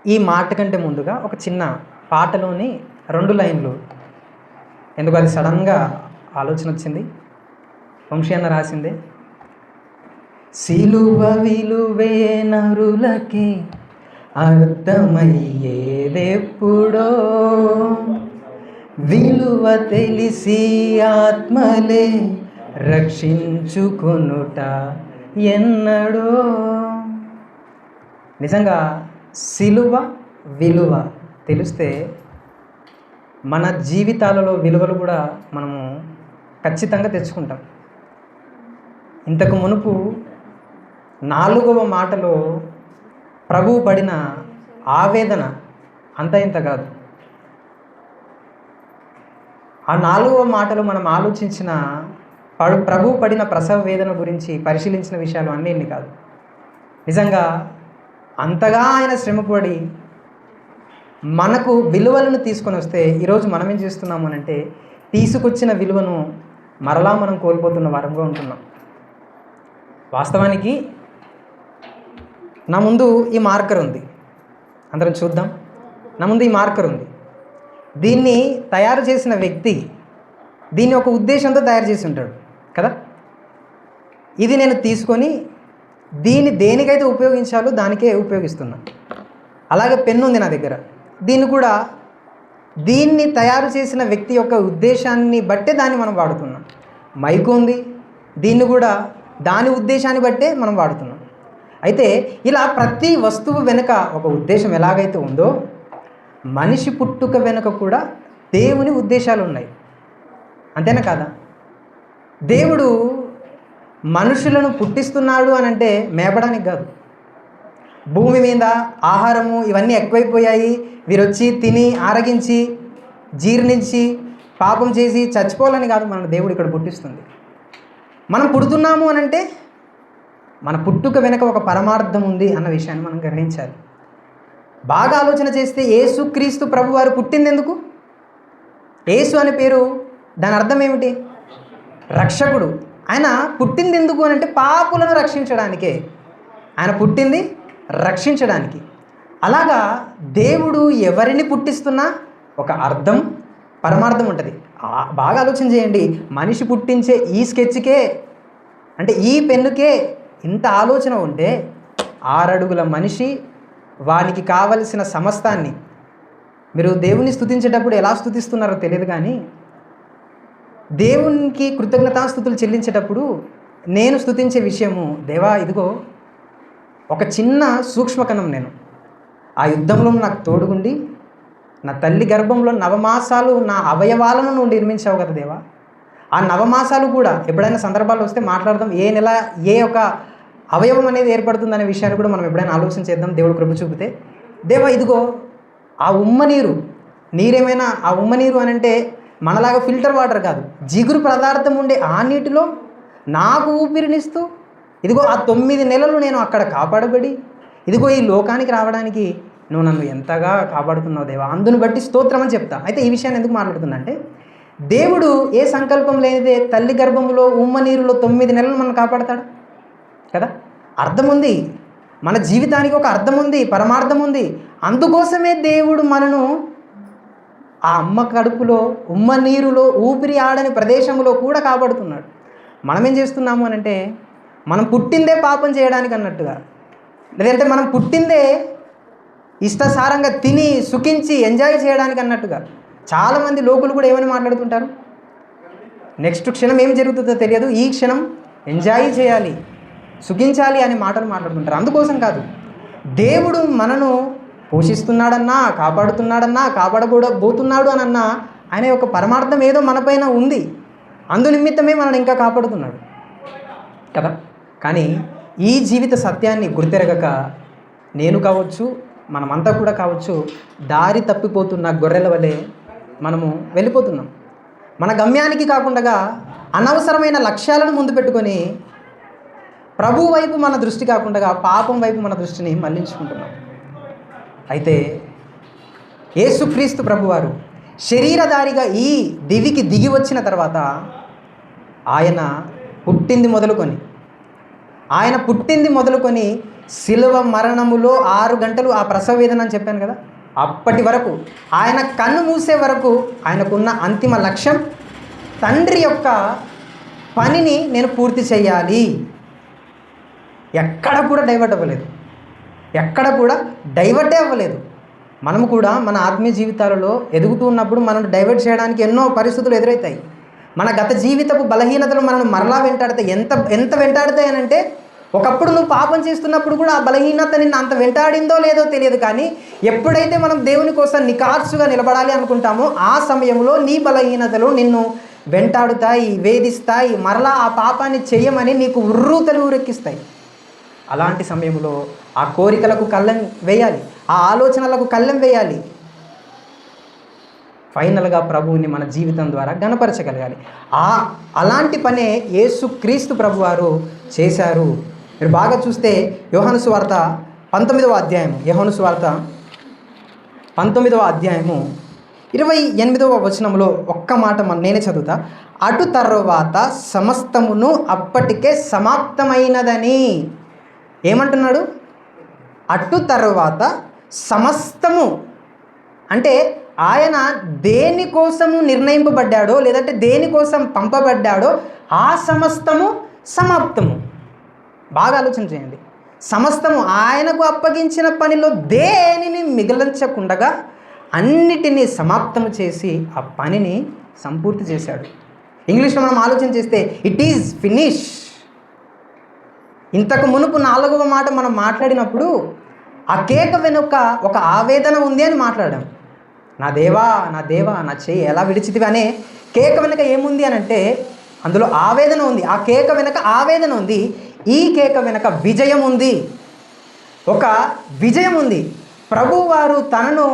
ఈ మాట కంటే ముందుగా ఒక చిన్న పాటలోని 2 లైన్లు, ఎందుకు అది సడన్గా ఆలోచన వచ్చింది. వంశీ అన్న రాసిందే. సిలువ విలువే నరులకి అర్థమయ్యేదెప్పుడో, విలువ తెలిసి ఆత్మలే రక్షించుకొనుట ఎన్నడో. నిజంగా సిలువ విలువ తెలిస్తే మన జీవితాలలో విలువలు కూడా మనము ఖచ్చితంగా తెచ్చుకుంటాం. ఇంతకు మునుపు 4వ మాటలో ప్రభువు పడిన ఆవేదన అంత ఇంత కాదు. ఆ 4వ మాటలో మనం ఆలోచించిన ప్రభువు పడిన ప్రసవ వేదన గురించి పరిశీలించిన విషయాలు అన్నీ ఇన్ని కాదు. నిజంగా అంతగా ఆయన శ్రమపడి మనకు విలువలను తీసుకొని వస్తే ఈరోజు మనం ఏం చేస్తున్నాము అంటే తీసుకొచ్చిన విలువను మరలా మనం కోల్పోతున్న వారంగా ఉంటున్నాం. వాస్తవానికి నా ముందు ఈ మార్కర్ ఉంది, అందరం చూద్దాం. నా ముందు ఈ మార్కర్ ఉంది. దీన్ని తయారు చేసిన వ్యక్తి దీన్ని ఒక ఉద్దేశంతో తయారు చేసి ఉంటాడు కదా. ఇది నేను తీసుకొని దీన్ని దేనికైతే ఉపయోగించాలో దానికే ఉపయోగిస్తున్నా. అలాగే పెన్ను ఉంది నా దగ్గర, దీన్ని కూడా దీన్ని తయారు చేసిన వ్యక్తి యొక్క ఉద్దేశాన్ని బట్టే దాన్ని మనం వాడుతున్నాం. మైకు ఉంది, దీన్ని కూడా దాని ఉద్దేశాన్ని బట్టే మనం వాడుతున్నాం. అయితే ఇలా ప్రతి వస్తువు వెనుక ఒక ఉద్దేశం ఎలాగైతే ఉందో మనిషి పుట్టుక వెనుక కూడా దేవుని ఉద్దేశాలు ఉన్నాయి. అంతేనా కాదా? దేవుడు మనుషులను పుట్టిస్తున్నాడు అని అంటే మేపడానికి కాదు. భూమి మీద ఆహారము ఇవన్నీ ఎక్కువైపోయాయి, వీరొచ్చి తిని ఆరగించి జీర్ణించి పాపం చేసి చచ్చిపోవాలని కాదు మన దేవుడు ఇక్కడ పుట్టిస్తుంది. మనం పుడుతున్నాము అని అంటే మన పుట్టుక వెనుక ఒక పరమార్థం ఉంది అన్న విషయాన్ని మనం గ్రహించాలి. బాగా ఆలోచన చేస్తే యేసుక్రీస్తు ప్రభువారు పుట్టింది ఎందుకు? యేసు అనే పేరు దాని అర్థం ఏమిటి? రక్షకుడు. ఆయన పుట్టింది ఎందుకు అని అంటే పాపులను రక్షించడానికే. ఆయన పుట్టింది రక్షించడానికి. అలాగా దేవుడు ఎవరిని పుట్టిస్తున్నా ఒక అర్థం పరమార్థం ఉంటుంది. బాగా ఆలోచన చేయండి. మనిషి పుట్టించే ఈ స్కెచ్కే అంటే ఈ పెన్నుకే ఇంత ఆలోచన ఉంటే 6 అడుగుల మనిషి వానికి కావలసిన సమస్తాన్ని మీరు దేవుని స్తుతించేటప్పుడు ఎలా స్తుతిస్తున్నారో తెలియదు, కానీ దేవునికి కృతజ్ఞతాస్తుతులు చెల్లించేటప్పుడు నేను స్తుతించే విషయము, దేవా ఇదిగో ఒక చిన్న సూక్ష్మకణం, నేను ఆ యుద్ధంలో నాకు తోడుగుండి నా తల్లి గర్భంలో 9 మాసాలు నా అవయవాలను నువ్వు నిర్మించావు కదా దేవా. ఆ 9 మాసాలు కూడా ఎప్పుడైనా సందర్భాలు వస్తే మాట్లాడదాం, ఏ నెల ఏ ఒక అవయవం అనేది ఏర్పడుతుందనే విషయాన్ని కూడా మనం ఎప్పుడైనా ఆలోచన చేద్దాం దేవుడు కృప చూపితే. దేవా ఇదిగో ఆ ఉమ్మ నీరేమైనా ఆ ఉమ్మ నీరు అని అంటే మనలాగా ఫిల్టర్ వాటర్ కాదు, జిగురు పదార్థం ఉండే ఆ నీటిలో నాకు ఊపిరినిస్తూ ఇదిగో ఆ 9 నెలలు నేను అక్కడ కాపాడబడి ఇదిగో ఈ లోకానికి రావడానికి నువ్వు నన్ను ఎంతగా కాపాడుతున్నావు దేవా, అందును బట్టి స్తోత్రం అని చెప్తా. అయితే ఈ విషయాన్ని ఎందుకు మాట్లాడుతున్నా అంటే దేవుడు ఏ సంకల్పం లేనిదే తల్లి గర్భంలో ఉమ్మ నీరులో 9 నెలలు మనం కాపాడతాడు కదా. అర్థం ఉంది, మన జీవితానికి ఒక అర్థం ఉంది, పరమార్థం ఉంది. అందుకోసమే దేవుడు మనను ఆ అమ్మ కడుపులో ఉమ్మ నీరులో ఊపిరి ఆడని ప్రదేశంలో కూడా కాపాడుతున్నాడు. మనం ఏం చేస్తున్నాము అని అంటే మనం పుట్టిందే పాపం చేయడానికి అన్నట్టుగా, లేదంటే మనం పుట్టిందే ఇష్టసారంగా తిని సుఖించి ఎంజాయ్ చేయడానికి అన్నట్టుగా చాలామంది లోకులు కూడా ఏమని మాట్లాడుతుంటారు, నెక్స్ట్ క్షణం ఏం జరుగుతుందో తెలియదు, ఈ క్షణం ఎంజాయ్ చేయాలి సుఖించాలి అనే మాటలు మాట్లాడుతుంటారు. అందుకోసం కాదు, దేవుడు మనను పోషిస్తున్నాడన్నా కాపాడుతున్నాడన్నా కాపాడబోతున్నాడు అని అన్నా ఆయన యొక్క పరమార్థం ఏదో మనపైన ఉంది, అందు నిమిత్తమే మనల్ని ఇంకా కాపాడుతున్నాడు కదా. కానీ ఈ జీవిత సత్యాన్ని గుర్తెరగక నేను కావచ్చు మనమంతా కూడా కావచ్చు దారి తప్పిపోతున్న గొర్రెల వలె మనము వెళ్ళిపోతున్నాం. మన గమ్యానికి కాకుండా అనవసరమైన లక్ష్యాలను ముందు పెట్టుకొని ప్రభు వైపు మన దృష్టి కాకుండా పాపం వైపు మన దృష్టిని మళ్లించుకుంటున్నాం. అయితే యేసుక్రీస్తు ప్రభువారు శరీరధారిగా ఈ దివికి దిగి వచ్చిన తర్వాత ఆయన పుట్టింది మొదలుకొని ఆయన పుట్టింది మొదలుకొని శిలువ మరణములో 6 గంటలు ఆ ప్రసవ వేదన అని చెప్పాను కదా, అప్పటి వరకు ఆయన కన్ను మూసే వరకు ఆయనకున్న అంతిమ లక్ష్యం తండ్రి యొక్క పనిని నేను పూర్తి చేయాలి. ఎక్కడ కూడా డైవర్ట్ అవ్వలేదు, ఎక్కడ కూడా డైవర్టే అవ్వలేదు. మనము కూడా మన ఆత్మీయ జీవితాలలో ఎదుగుతూ ఉన్నప్పుడు మనల్ని డైవర్ట్ చేయడానికి ఎన్నో పరిస్థితులు ఎదురవుతాయి. మన గత జీవితపు బలహీనతలు మనల్ని మరలా వెంటాడతాయి. ఎంత వెంటాడుతాయి అని అంటే, ఒకప్పుడు నువ్వు పాపం చేస్తున్నప్పుడు కూడా ఆ బలహీనత నిన్ను అంత వెంటాడిందో లేదో తెలియదు, కానీ ఎప్పుడైతే మనం దేవుని కోసం నికార్సుగా నిలబడాలి అనుకుంటామో ఆ సమయంలో నీ బలహీనతలు నిన్ను వెంటాడుతాయి, వేధిస్తాయి, మరలా ఆ పాపాన్ని చెయ్యమని నీకు ఉర్రూతలు ఊరెక్కిస్తాయి. అలాంటి సమయంలో ఆ కోరికలకు కళ్ళెం వేయాలి, ఆ ఆలోచనలకు కళ్ళెం వేయాలి. ఫైనల్గా ప్రభువుని మన జీవితం ద్వారా గణపరచగలగాలి. అలాంటి పనే యేసుక్రీస్తు ప్రభువారు చేశారు. మీరు బాగా చూస్తే యోహాను సువార్త 19వ అధ్యాయము, యోహాను సువార్త 19వ అధ్యాయము 28వ వచనంలో ఒక్క మాట నేనే చదువుతా. అటు తర్వాత సమస్తమును అప్పటికే సమాప్తమైనదని ఏమంటున్నాడు? అటు తర్వాత సమస్తము అంటే ఆయన దేనికోసము నిర్ణయింపబడ్డాడో లేదంటే దేనికోసం పంపబడ్డాడో ఆ సమస్తము సమాప్తము. బాగా ఆలోచన చేయండి. సమస్తము ఆయనకు అప్పగించిన పనిలో దేనిని మిగిలించకుండా అన్నిటినీ సమాప్తము చేసి ఆ పనిని సంపూర్తి చేశాడు. ఇంగ్లీష్లో మనం ఆలోచన చేస్తే ఇట్ ఈజ్ ఫినిష్. ఇంతకు మునుపు 4వ మాట మనం మాట్లాడినప్పుడు ఆ కేక వెనుక ఒక ఆవేదన ఉంది అని మాట్లాడాం. నా దేవా నా దేవా నా చెయ్యి ఎలా విడిచితివి అనే కేక వెనుక ఏముంది అని అంటే అందులో ఆవేదన ఉంది. ఆ కేక వెనుక ఆవేదన ఉంది. ఈ కేక వెనుక విజయం ఉంది, ఒక విజయం ఉంది. ప్రభువారు తనను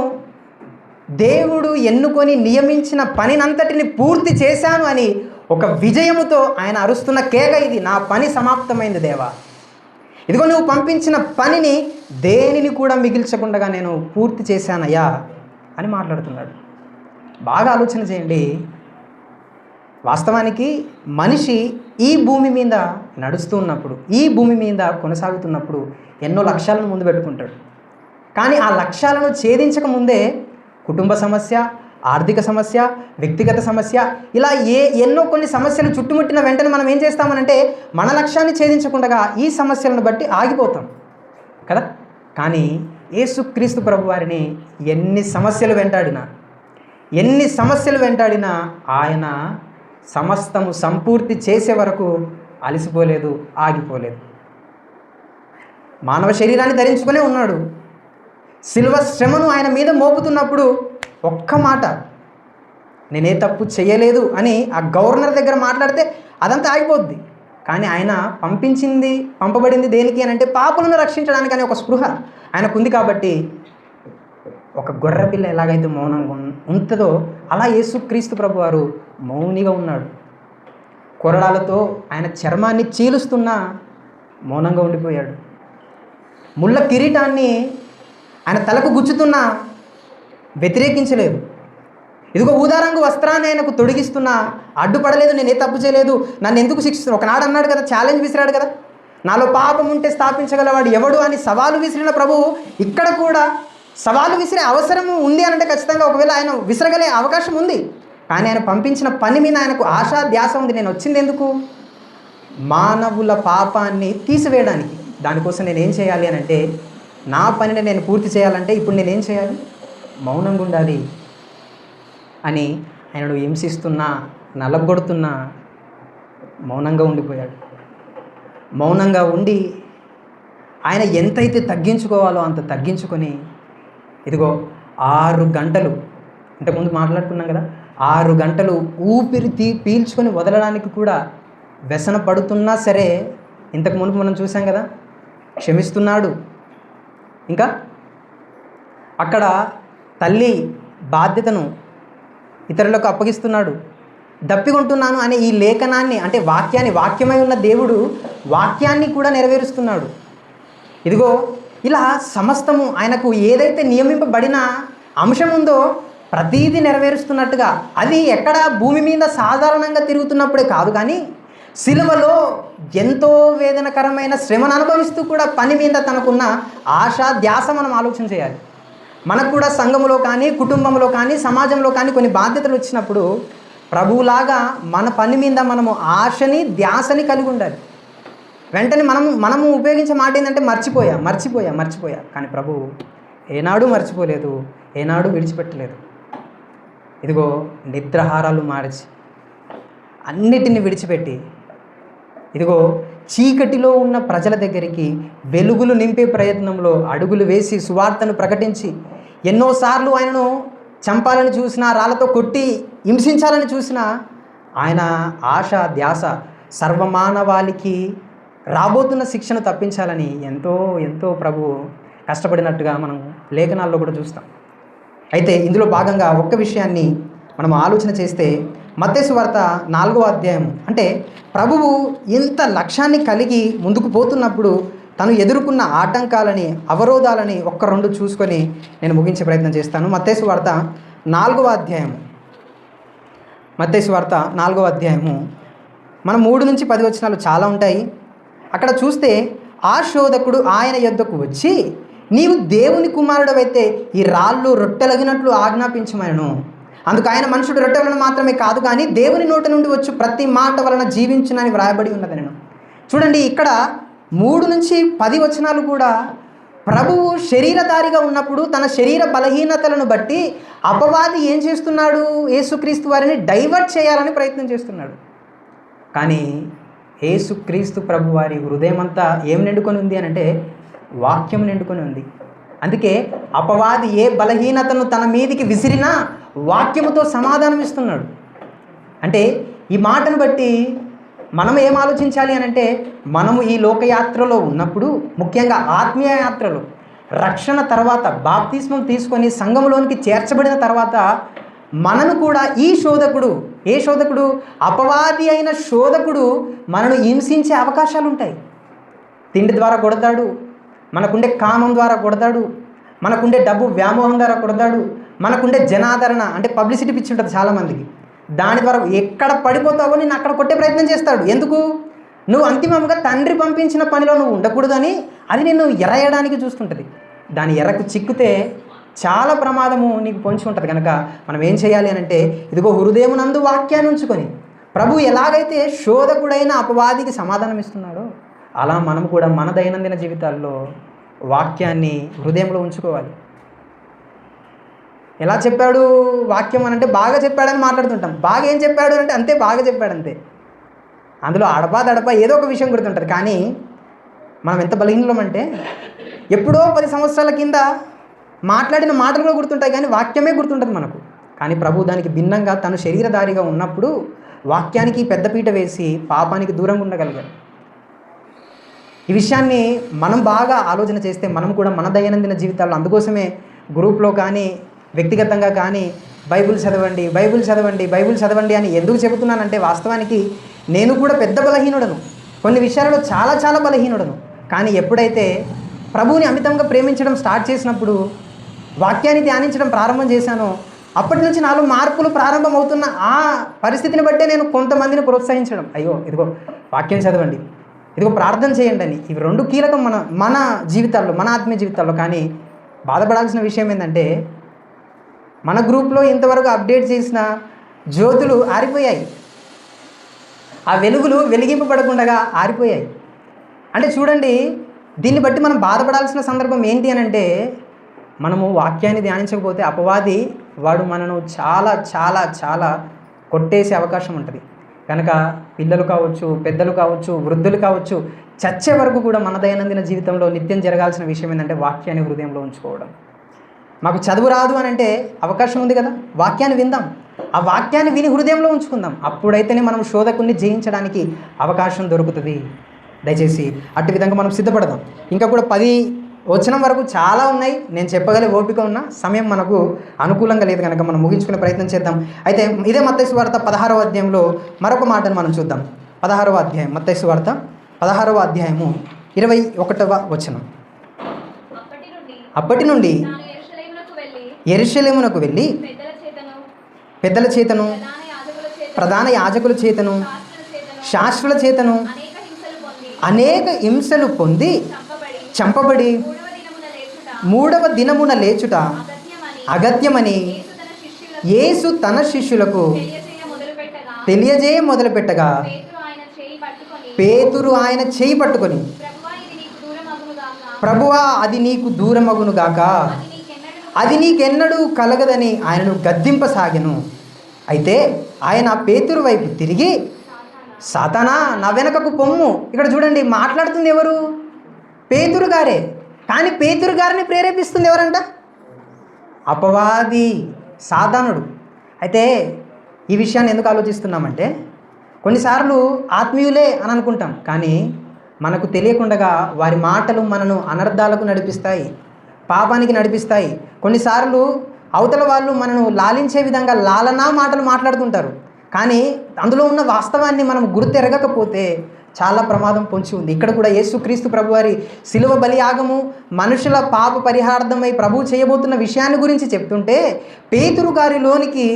దేవుడు ఎన్నుకొని నియమించిన పనినంతటిని పూర్తి చేశాను అని ఒక విజయముతో ఆయన అరుస్తున్న కేక ఇది. నా పని సమాప్తమైంది దేవా, ఇదిగో నువ్వు పంపించిన పనిని దేనిని కూడా మిగిల్చకుండా నేను పూర్తి చేశానయ్యా అని మాట్లాడుతున్నాడు. బాగా ఆలోచన చేయండి. వాస్తవానికి మనిషి ఈ భూమి మీద నడుస్తూ ఉన్నప్పుడు, ఈ భూమి మీద కొనసాగుతున్నప్పుడు ఎన్నో లక్ష్యాలను ముందు పెట్టుకుంటాడు. కానీ ఆ లక్ష్యాలను ఛేదించక ముందే కుటుంబ సమస్య, ఆర్థిక సమస్య, వ్యక్తిగత సమస్య, ఇలా ఎన్నో కొన్ని సమస్యలు చుట్టుముట్టిన వెంటనే మనం ఏం చేస్తామనంటే మన లక్ష్యాన్ని ఛేదించకుండా ఈ సమస్యలను బట్టి ఆగిపోతాం కదా. కానీ యేసుక్రీస్తు ప్రభువారిని ఎన్ని సమస్యలు వెంటాడినా ఆయన సమస్తము సంపూర్తి చేసే వరకు అలసిపోలేదు, ఆగిపోలేదు. మానవ శరీరాన్ని ధరించుకునే ఉన్నాడు. శిలువ శ్రమను ఆయన మీద మోపుతున్నప్పుడు ఒక్క మాట, నేనే తప్పు చేయలేదు అని ఆ గవర్నర్ దగ్గర మాట్లాడితే అదంతా ఆగిపోద్ది. కానీ ఆయన పంపబడింది దేనికి అని అంటే పాపులను రక్షించడానికి అనే ఒక స్పృహ ఆయనకుంది. కాబట్టి ఒక గొర్రెపిల్ల ఎలాగైతే మౌనంగా ఉంటుందో అలా యేసుక్రీస్తు ప్రభువారు మౌనిగా ఉన్నాడు. కొరడాలతో ఆయన చర్మాన్ని చీలుస్తున్నా మౌనంగా ఉండిపోయాడు. ముళ్ళ కిరీటాన్ని ఆయన తలకు గుచ్చుతున్నా వ్యతిరేకించలేదు. ఇదిగో ఊదారంగు వస్త్రాన్ని ఆయనకు తొడిగిస్తున్నా అడ్డుపడలేదు. నేనే తప్పు చేయలేదు, నన్ను ఎందుకు శిక్షిస్తున్నావు? ఒకనాడు అన్నాడు కదా, ఛాలెంజ్ విసిరాడు కదా, నాలో పాపం ఉంటే స్థాపించగలవాడు ఎవడు అని సవాలు విసిరిన ప్రభువు ఇక్కడ కూడా సవాలు విసిరే అవసరం ఉంది అనంటే ఖచ్చితంగా ఒకవేళ ఆయన విసరగలే అవకాశం ఉంది. కానీ ఆయన పంపించిన పని మీద ఆయనకు ఆశా ధ్యాస ఉంది. నేను వచ్చింది ఎందుకు? మానవుల పాపాన్ని తీసివేయడానికి. దానికోసం నేనేం చేయాలి అని అంటే నా పనిని నేను పూర్తి చేయాలంటే ఇప్పుడు నేనేం చేయాలి? మౌనంగా ఉండాలి అని ఆయనను హింసిస్తున్నా, నలగొడుతున్నా మౌనంగా ఉండిపోయాడు. మౌనంగా ఉండి ఆయన ఎంతైతే తగ్గించుకోవాలో అంత తగ్గించుకొని ఇదిగో 6 గంటలు, ఇంతకుముందు మాట్లాడుకున్నాం కదా, 6 గంటలు ఊపిరి పీల్చుకొని వదలడానికి కూడా వ్యసన పడుతున్నా సరే, ఇంతకు మునుపు మనం చూసాం కదా, క్షమిస్తున్నాడు. ఇంకా అక్కడ తల్లి బాధ్యతను ఇతరులకు అప్పగిస్తున్నాడు. దప్పికొంటున్నాను అనే ఈ లేఖనాన్ని అంటే వాక్యమై ఉన్న దేవుడు వాక్యాన్ని కూడా నెరవేరుస్తున్నాడు. ఇదిగో ఇలా సమస్తము ఆయనకు ఏదైతే నియమింపబడిన అంశం ఉందో ప్రతీది నెరవేరుస్తున్నట్టుగా, అది ఎక్కడ భూమి మీద సాధారణంగా తిరుగుతున్నప్పుడే కాదు, కానీ సిలువలో ఎంతో వేదనకరమైన శ్రమను అనుభవిస్తూ కూడా పని మీద తనకున్న ఆశ ధ్యాస మనం ఆలోచన చేయాలి. మనకు కూడా సంఘములో కానీ, కుటుంబంలో కానీ, సమాజంలో కానీ కొన్ని బాధ్యతలు వచ్చినప్పుడు ప్రభువులాగా మన పని మీద మనము ఆశని ధ్యాసని కలిగి ఉండాలి. వెంటనే మనము ఉపయోగించే మాట ఏంటంటే మర్చిపోయా. కానీ ప్రభువు ఏనాడు మర్చిపోలేదు, ఏనాడు విడిచిపెట్టలేదు. ఇదిగో నిద్రాహారాలు మార్చి అన్నిటిని విడిచిపెట్టి ఇదిగో చీకటిలో ఉన్న ప్రజల దగ్గరికి వెలుగులు నింపే ప్రయత్నంలో అడుగులు వేసి సువార్తను ప్రకటించి ఎన్నోసార్లు ఆయనను చంపాలని చూసినా, రాళ్ళతో కొట్టి హింసించాలని చూసినా ఆయన ఆశ ధ్యాస సర్వమానవాళికి రాబోతున్న శిక్షను తప్పించాలని ఎంతో ప్రభువు కష్టపడినట్టుగా మనం లేఖనాల్లో కూడా చూస్తాం. అయితే ఇందులో భాగంగా ఒక్క విషయాన్ని మనం ఆలోచన చేస్తే మత్తయి సువార్త 4వ అధ్యాయం అంటే ప్రభువు ఇంత లక్ష్యాన్ని కలిగి ముందుకు పోతున్నప్పుడు తను ఎదుర్కొన్న ఆటంకాలని, అవరోధాలని 1-2 చూసుకొని నేను ముగించే ప్రయత్నం చేస్తాను. మత్తయి సువార్త 4వ అధ్యాయము మనం 3-10 వచనాలు చాలా ఉంటాయి. అక్కడ చూస్తే ఆ శోధకుడు ఆయన యొద్దకు వచ్చి, నీవు దేవుని కుమారుడవైతే ఈ రాళ్ళు రొట్టెలగినట్లు ఆజ్ఞాపించమనను. అందుకు ఆయన మనుషుడు రొట్టె వలన మాత్రమే కాదు కానీ దేవుని నోటి నుండి వచ్చు ప్రతి మాట వలన జీవించునని వ్రాయబడి ఉన్నది. నేను చూడండి, ఇక్కడ 3-10 వచనాలు కూడా ప్రభువు శరీరధారిగా ఉన్నప్పుడు తన శరీర బలహీనతలను బట్టి అపవాది ఏం చేస్తున్నాడు? యేసుక్రీస్తు వారిని డైవర్ట్ చేయాలని ప్రయత్నం చేస్తున్నాడు. కానీ యేసుక్రీస్తు ప్రభు వారి హృదయం అంతా ఏం నిండుకొని ఉంది అని అంటే వాక్యం నిండుకొని ఉంది. అందుకే అపవాది ఏ బలహీనతను తన మీదికి విసిరినా వాక్యముతో సమాధానం ఇస్తున్నాడు. అంటే ఈ మాటను బట్టి మనం ఏం ఆలోచించాలి అని అంటే, మనము ఈ లోకయాత్రలో ఉన్నప్పుడు, ముఖ్యంగా ఆత్మీయ యాత్రలో రక్షణ తర్వాత బాప్తిస్మం తీసుకొని సంఘంలోనికి చేర్చబడిన తర్వాత మనను కూడా ఈ శోధకుడు, ఏ శోధకుడు? అపవాది అయిన శోధకుడు మనను హింసించే అవకాశాలు ఉంటాయి. తిండి ద్వారా కొడతాడు, మనకుండే కామం ద్వారా కొడతాడు, మనకుండే డబ్బు వ్యామోహం ద్వారా కొడతాడు, మనకుండే జనాదరణ అంటే పబ్లిసిటీ పిచ్చి ఉంటుంది చాలామందికి, దాని ద్వారా ఎక్కడ పడిపోతావో నేను అక్కడ కొట్టే ప్రయత్నం చేస్తాడు. ఎందుకు? నువ్వు అంతిమంగా తండ్రి పంపించిన పనిలో నువ్వు ఉండకూడదని అది నిన్ను ఎరయడానికి చూస్తుంటుంది. దాని ఎరకు చిక్కితే చాలా ప్రమాదము నీకు పొంచి ఉంటుంది. కనుక మనం ఏం చేయాలి అని అంటే, ఇదిగో హృదయమునందు వాక్యాన్ని ఉంచుకొని ప్రభు ఎలాగైతే శోధకుడైన అపవాదికి సమాధానం ఇస్తున్నాడో అలా మనం కూడా మన దైనందిన జీవితాల్లో వాక్యాన్ని హృదయంలో ఉంచుకోవాలి. ఎలా చెప్పాడు వాక్యం అని అంటే, బాగా చెప్పాడని మాట్లాడుతుంటాం. బాగా ఏం చెప్పాడు అంటే అంతే, బాగా చెప్పాడు అంతే. అందులో అడపా ఏదో ఒక విషయం గుర్తుంటుంది. కానీ మనం ఎంత బలహీనమంటే ఎప్పుడో 10 సంవత్సరాల కింద మాట్లాడిన మాటలు కూడా గుర్తుంటాయి, కానీ వాక్యమే గుర్తుంటుంది మనకు. కానీ ప్రభు దానికి భిన్నంగా తను శరీరధారిగా ఉన్నప్పుడు వాక్యానికి పెద్దపీట వేసి పాపానికి దూరంగా ఉండగలిగాడు. ఈ విషయాన్ని మనం బాగా ఆలోచన చేస్తే మనం కూడా మన దైనందిన జీవితాల్లో, అందుకోసమే గ్రూప్లో కానీ వ్యక్తిగతంగా కానీ బైబిల్ చదవండి అని ఎందుకు చెబుతున్నానంటే, వాస్తవానికి నేను కూడా పెద్ద బలహీనుడను, కొన్ని విషయాలలో చాలా బలహీనుడను. కానీ ఎప్పుడైతే ప్రభువుని అమితంగా ప్రేమించడం స్టార్ట్ చేసినప్పుడు, వాక్యాన్ని ధ్యానించడం ప్రారంభం చేశానో, అప్పటి నుంచి నాలో మార్పులు ప్రారంభమవుతున్న ఆ పరిస్థితిని బట్టే నేను కొంతమందిని ప్రోత్సహించడం, అయ్యో ఇదిగో వాక్యం చదవండి, ఇదిగో ప్రార్థన చేయండి అని. ఇవి 2 కీలకం మన జీవితాల్లో, మన ఆత్మీయ జీవితాల్లో. కానీ బాధపడాల్సిన విషయం ఏంటంటే, మన గ్రూప్లో ఇంతవరకు అప్డేట్ చేసిన జ్యోతులు ఆరిపోయాయి, ఆ వెలుగులు వెలిగింపబడకుండా ఆరిపోయాయి. అంటే చూడండి, దీన్ని బట్టి మనం బాధపడాల్సిన సందర్భం ఏంటి అని అంటే, మనము వాక్యాన్ని ధ్యానించకపోతే అపవాది వాడు మనను చాలా కొట్టేసే అవకాశం ఉంటుంది. కనుక పిల్లలు కావచ్చు, పెద్దలు కావచ్చు, వృద్ధులు కావచ్చు, చచ్చే వరకు కూడా మన దైనందిన జీవితంలో నిత్యం జరగాల్సిన విషయం ఏంటంటే వాక్యాన్ని హృదయంలో ఉంచుకోవడం. మాకు చదువు రాదు అని అంటే అవకాశం ఉంది కదా, వాక్యాన్ని విందాం, ఆ వాక్యాన్ని విని హృదయంలో ఉంచుకుందాం. అప్పుడైతేనే మనం శోధకుల్ని జయించడానికి అవకాశం దొరుకుతుంది. దయచేసి అట్టి విధంగా మనం సిద్ధపడదాం. ఇంకా కూడా 10 వచనం వరకు చాలా ఉన్నాయి, నేను చెప్పగలే ఓపిక ఉన్న సమయం మనకు అనుకూలంగా లేదు కనుక మనం ముగించుకునే ప్రయత్నం చేద్దాం. అయితే ఇదే మత్తయి సువార్త 16వ అధ్యాయంలో మరొక మాటను మనం చూద్దాం. 16వ అధ్యాయం, మత్తయి సువార్త 16వ అధ్యాయము 21వ వచనం. అప్పటి నుండి యెరూషలేమునకు వెళ్ళి పెద్దల చేతను, ప్రధాన యాజకుల చేతను, శాశ్వత చేతను అనేక హింసలు పొంది చంపబడి మూడవ దినమున లేచుట అగత్యమని యేసు తన శిష్యులకు తెలియజేయ మొదలుపెట్టగా పేతురు ఆయన చేయి పట్టుకొని, ప్రభువా అది నీకు దూరమగునుగాక, అది నీకెన్నడూ కలగదని ఆయనను గద్దింపసాగెను. అయితే ఆయన పేతురు వైపు తిరిగి, సాతానా నా వెనకకు పొమ్ము. ఇక్కడ చూడండి, మాట్లాడుతుంది ఎవరు? పేతురు గారే. కానీ పేతురు గారిని ప్రేరేపిస్తుంది ఎవరంట? అపవాది, సాతానుడు. అయితే ఈ విషయాన్ని ఎందుకు ఆలోచిస్తున్నామంటే, కొన్నిసార్లు ఆత్మీయులే అని అనుకుంటాం, కానీ మనకు తెలియకుండా వారి మాటలు మనను అనర్థాలకు నడిపిస్తాయి, పాపానికి నడిపిస్తాయి. కొన్నిసార్లు అవతల వాళ్ళు మనను లాలించే విధంగా లాలనా మాటలు మాట్లాడుతుంటారు, కానీ అందులో ఉన్న వాస్తవాన్ని మనం గుర్తెరగకపోతే చాలా ప్రమాదం పొంచి ఉంది. ఇక్కడ కూడా యేసుక్రీస్తు ప్రభువారి శిలువ బలియాగము మనుషుల పాప పరిహార్థమై ప్రభువు చేయబోతున్న విషయాన్ని గురించి చెప్తుంటే, పేతురు గారిలోనికి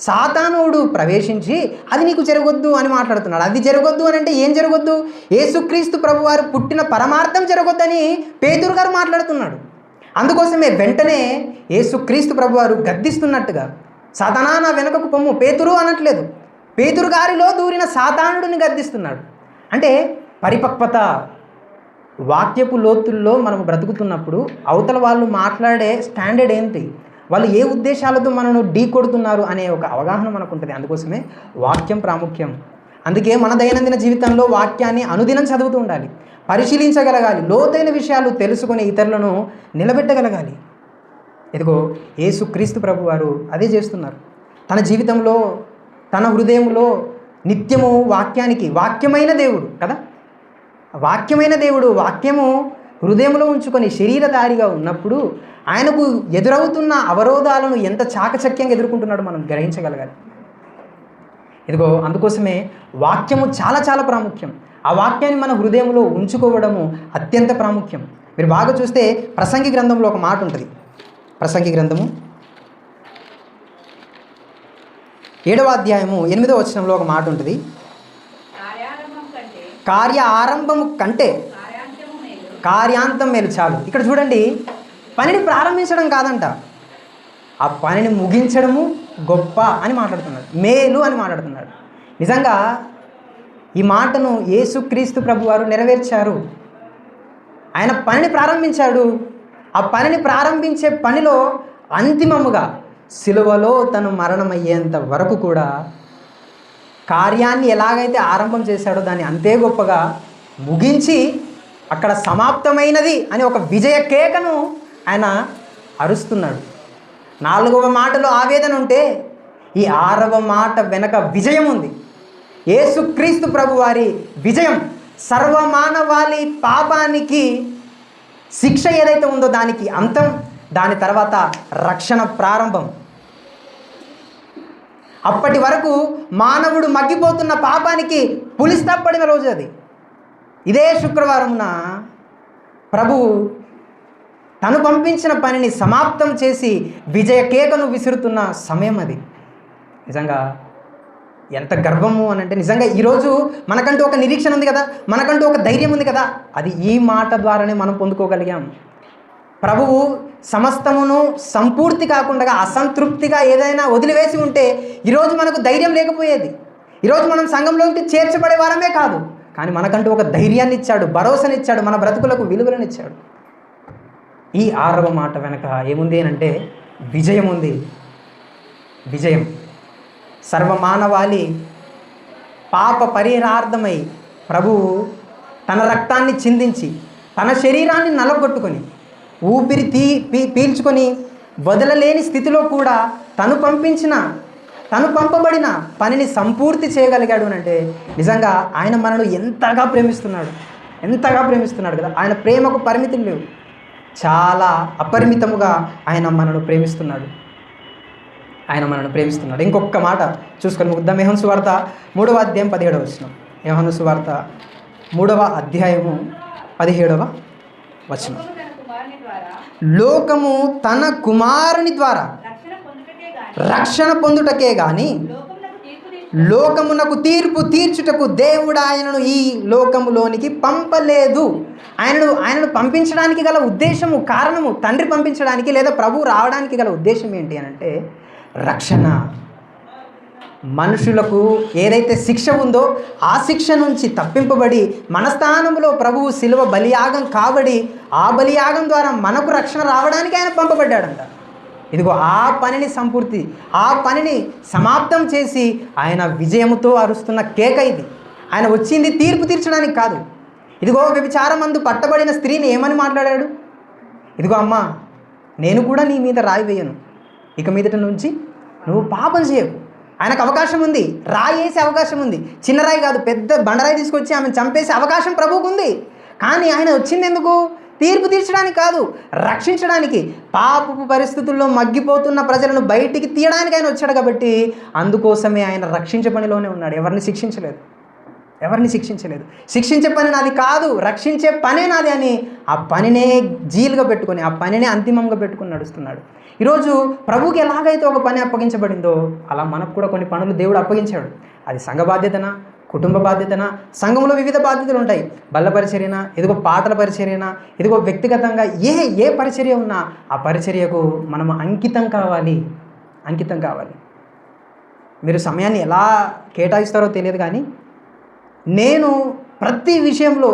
సాతానుడు ప్రవేశించి అది నీకు జరగొద్దు అని మాట్లాడుతున్నాడు. అది జరగొద్దు అని అంటే ఏం జరగొద్దు? యేసుక్రీస్తు ప్రభువారు పుట్టిన పరమార్థం జరగొద్దని పేతురు గారు మాట్లాడుతున్నాడు. అందుకోసమే వెంటనే యేసుక్రీస్తు ప్రభువారు గద్దిస్తున్నట్టుగా, సాతానా నా వెనుకకు పొమ్ము, పేతురు అనట్లేదు, పేతురు గారిలో దూరిన సాతానుడిని గద్దిస్తున్నాడు. అంటే పరిపక్వత, వాక్యపు లోతుల్లో మనము బ్రతుకుతున్నప్పుడు అవతల వాళ్ళు మాట్లాడే స్టాండర్డ్ ఏంటి, వాళ్ళు ఏ ఉద్దేశాలతో మనను ఢీ కొడుతున్నారు అనే ఒక అవగాహన మనకు ఉంటుంది. అందుకోసమే వాక్యం ప్రాముఖ్యం. అందుకే మన దైనందిన జీవితంలో వాక్యాన్ని అనుదినం చదువుతూ ఉండాలి, పరిశీలించగలగాలి, లోతైన విషయాలు తెలుసుకుని ఇతరులను నిలబెట్టగలగాలి. ఇదిగో యేసుక్రీస్తు ప్రభు వారు అదే చేస్తున్నారు. తన జీవితంలో, తన హృదయంలో నిత్యము వాక్యానికి, వాక్యమైన దేవుడు కదా, వాక్యమైన దేవుడు వాక్యము హృదయంలో ఉంచుకొని శరీరధారిగా ఉన్నప్పుడు ఆయనకు ఎదురవుతున్న అవరోధాలను ఎంత చాకచక్యంగా ఎదుర్కొంటున్నాడో మనం గ్రహించగలగాలి. ఇదిగో అందుకోసమే వాక్యము చాలా చాలా ప్రాముఖ్యం. ఆ వాక్యాన్ని మన హృదయంలో ఉంచుకోవడము అత్యంత ప్రాముఖ్యం. మీరు బాగా చూస్తే ప్రసంగి గ్రంథంలో ఒక మాట ఉంటుంది. ప్రసంగి గ్రంథము 7వ అధ్యాయము 8వ వచనంలో ఒక మాట ఉంటుంది. కార్య ఆరంభము కంటే కార్యాంతం మేలు చాలు. ఇక్కడ చూడండి, పనిని ప్రారంభించడం కాదంట, ఆ పనిని ముగించడము గొప్ప అని మాట్లాడుతున్నాడు, మేలు అని మాట్లాడుతున్నాడు. నిజంగా ఈ మాటను యేసుక్రీస్తు ప్రభు వారు నెరవేర్చారు. ఆయన పనిని ప్రారంభించాడు. ఆ పనిని ప్రారంభించే పనిలో అంతిమముగా సిలువలో తను మరణమయ్యేంత వరకు కూడా కార్యాన్ని ఎలాగైతే ఆరంభం చేశాడో దాన్ని అంతే గొప్పగా ముగించి అక్కడ సమాప్తమైనది అని ఒక విజయ కేకను ఆయన అరుస్తున్నాడు. 4వ మాటలో ఆవేదన ఉంటే ఈ 6వ మాట వెనక విజయం ఉంది. యేసుక్రీస్తు ప్రభు వారి విజయం సర్వమానవాళి పాపానికి శిక్ష ఏదైతే ఉందో దానికి అంతం, దాని తర్వాత రక్షణ ప్రారంభం. అప్పటి వరకు మానవుడు మగ్గిపోతున్న పాపానికి పులిస్తప్పడిన రోజు అది. ఇదే శుక్రవారంన ప్రభువు తను పంపించిన పనిని సమాప్తం చేసి విజయ కేకను విసురుతున్న సమయం అది. నిజంగా ఎంత గర్వము అని అంటే, నిజంగా ఈరోజు మనకంటూ ఒక నిరీక్షణ ఉంది కదా, మనకంటూ ఒక ధైర్యం ఉంది కదా, అది ఈ మాట ద్వారానే మనం పొందుకోగలిగాం. ప్రభువు సమస్తమును సంపూర్తి కాకుండా అసంతృప్తిగా ఏదైనా వదిలివేసి ఉంటే ఈరోజు మనకు ధైర్యం లేకపోయేది. ఈరోజు మనం సంఘంలోకి చేర్చబడే వారమే కాదు, కానీ మనకంటూ ఒక ధైర్యాన్ని ఇచ్చాడు, భరోసానిచ్చాడు, మన బ్రతుకులకు విలువలను ఇచ్చాడు. ఈ 6వ మాట వెనక ఏముంది అని అంటే విజయం ఉంది. విజయం సర్వమానవాళి పాప పరిహారార్థమై ప్రభువు తన రక్తాన్ని చిందించి తన శరీరాన్ని నలగొట్టుకొని ఊపిరి పీల్చుకొని వదలలేని స్థితిలో కూడా తను పంపబడిన పనిని సంపూర్తి చేయగలిగాడు అని అంటే నిజంగా ఆయన మనను ఎంతగా ప్రేమిస్తున్నాడు కదా. ఆయన ప్రేమకు పరిమితులు లేవు, చాలా అపరిమితముగా ఆయన మనను ప్రేమిస్తున్నాడు. ఇంకొక మాట చూసుకొని ముద్దాం. యోహాను సువార్త 3వ అధ్యాయం 17వ వచనం. యోహాను సువార్త 3వ అధ్యాయము 17వ వచనం. లోకము తన కుమారుని ద్వారా రక్షణ పొందుటకే గాని లోకమునకు తీర్పు తీర్చుటకు దేవుడు ఆయనను ఈ లోకములోనికి పంపలేదు. ఆయనను పంపించడానికి గల ఉద్దేశము, కారణము, తండ్రి పంపించడానికి లేదా ప్రభువు రావడానికి గల ఉద్దేశం ఏంటి అని అంటే రక్షణ. మనుషులకు ఏదైతే శిక్ష ఉందో ఆ శిక్ష నుంచి తప్పింపబడి మన స్థానంలో ప్రభువు శిలువ బలియాగం కాబడి ఆ బలియాగం ద్వారా మనకు రక్షణ రావడానికి ఆయన పంపబడ్డాడంట. ఇదిగో ఆ పనిని ఆ పనిని సమాప్తం చేసి ఆయన విజయముతో అరుస్తున్న కేక ఇది. ఆయన వచ్చింది తీర్పు తీర్చడానికి కాదు. ఇదిగో వ్యభిచారమందు పట్టబడిన స్త్రీని ఏమని మాట్లాడాడు? ఇదిగో అమ్మా, నేను కూడా నీ మీద రాయి వేయను, ఇక మీదట నుంచి నువ్వు పాపం చేయకు. ఆయనకు అవకాశం ఉంది, రాయి వేసే అవకాశం ఉంది. చిన్న రాయి కాదు, పెద్ద బండరాయి తీసుకొచ్చి ఆమెను చంపేసే అవకాశం ప్రభువుకు ఉంది. కానీ ఆయన వచ్చింది ఎందుకు? తీర్పు తీర్చడానికి కాదు, రక్షించడానికి. పాపపు పరిస్థితుల్లో మగ్గిపోతున్న ప్రజలను బయటికి తీయడానికి ఆయన వచ్చాడు. కాబట్టి అందుకోసమే ఆయన రక్షించే పనిలోనే ఉన్నాడు. ఎవరిని శిక్షించలేదు. శిక్షించే పని నాది కాదు, రక్షించే పనే నాది అని ఆ పనినే జీలుగా పెట్టుకొని, ఆ పనినే అంతిమంగా పెట్టుకొని నడుస్తున్నాడు. ఈరోజు ప్రభువుకి ఎలాగైతే ఒక పని అప్పగించబడిందో అలా మనకు కూడా కొన్ని పనులు దేవుడు అప్పగించాడు. అది సంఘ బాధ్యతనా, కుటుంబ బాధ్యతనా, సంఘంలో వివిధ బాధ్యతలు ఉంటాయి. బల్ల పరిచర్యనా, ఇదిగో పాటల పరిచర్యనా, ఇదిగో వ్యక్తిగతంగా ఏ పరిచర్య ఉన్నా ఆ పరిచర్యకు మనం అంకితం కావాలి. మీరు సమయాన్ని ఎలా కేటాయిస్తారో తెలియదు, కానీ నేను ప్రతి విషయంలో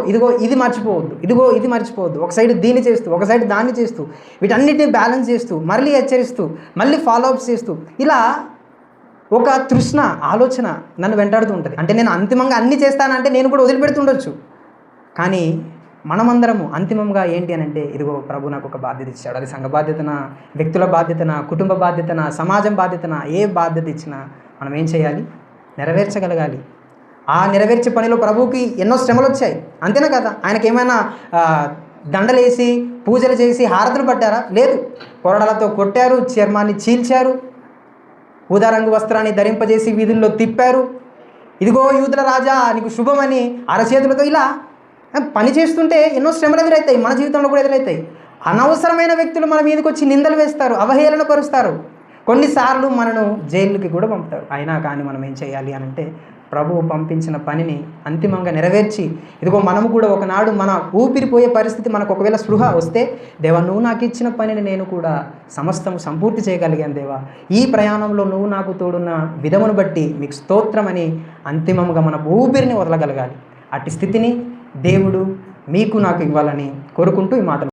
ఇది మర్చిపోవద్దు, ఒక సైడ్ దీన్ని చేస్తూ, ఒక సైడ్ దాన్ని చేస్తూ, వీటన్నిటిని బ్యాలెన్స్ చేస్తూ, మళ్ళీ హెచ్చరిస్తూ, మళ్ళీ ఫాలోఅప్స్ చేస్తూ, ఇలా ఒక తృష్ణ ఆలోచన నన్ను వెంటాడుతూ ఉంటుంది. అంటే నేను అంతిమంగా అన్నీ చేస్తానంటే నేను కూడా వదిలిపెడుతుండొచ్చు. కానీ మనమందరము అంతిమంగా ఏంటి అని అంటే, ఇదిగో ప్రభు నాకు ఒక బాధ్యత ఇచ్చాడు. అది సంఘ బాధ్యతనా, వ్యక్తుల బాధ్యతనా, కుటుంబ బాధ్యతనా, సమాజం బాధ్యతనా, ఏ బాధ్యత ఇచ్చినా మనం ఏం చేయాలి? నెరవేర్చగలగాలి. ఆ నెరవేర్చే పనిలో ప్రభువుకి ఎన్నో శ్రమలు వచ్చాయి, అంతేనా కదా? ఆయనకి ఏమైనా దండలేసి పూజలు చేసి హారతులు పట్టారా? లేదు. కొరడాలతో కొట్టారు, చర్మాన్ని చీల్చారు, ఊదా రంగు వస్త్రాన్ని ధరింపజేసి వీధుల్లో తిప్పారు. ఇదిగో యూదుల రాజా నీకు శుభమని అరచేతులతో ఇలా పని చేస్తుంటే ఎన్నో శ్రమలు ఎదురవుతాయి, మన జీవితంలో కూడా ఎదురవుతాయి. అనవసరమైన వ్యక్తులు మన మీదకి వచ్చి నిందలు వేస్తారు, అవహేళన పరుస్తారు, కొన్నిసార్లు మనను జైలుకి కూడా పంపుతారు. అయినా కానీ మనం ఏం చేయాలి అని అంటే, ప్రభువు పంపించిన పనిని అంతిమంగా నెరవేర్చి, ఇదిగో మనము కూడా ఒకనాడు మన ఊపిరిపోయే పరిస్థితి మనకు ఒకవేళ స్పృహ వస్తే, దేవా నువ్వు నాకు ఇచ్చిన పనిని నేను కూడా సమస్తము సంపూర్తి చేయగలిగాను దేవా, ఈ ప్రయాణంలో నువ్వు నాకు తోడున్న విధమును బట్టి మీకు స్తోత్రమని అంతిమంగా మన ఊపిరిని వదలగలగాలి. అట్టి స్థితిని దేవుడు మీకు నాకు ఇవ్వాలని కోరుకుంటూ ఈ మాటలు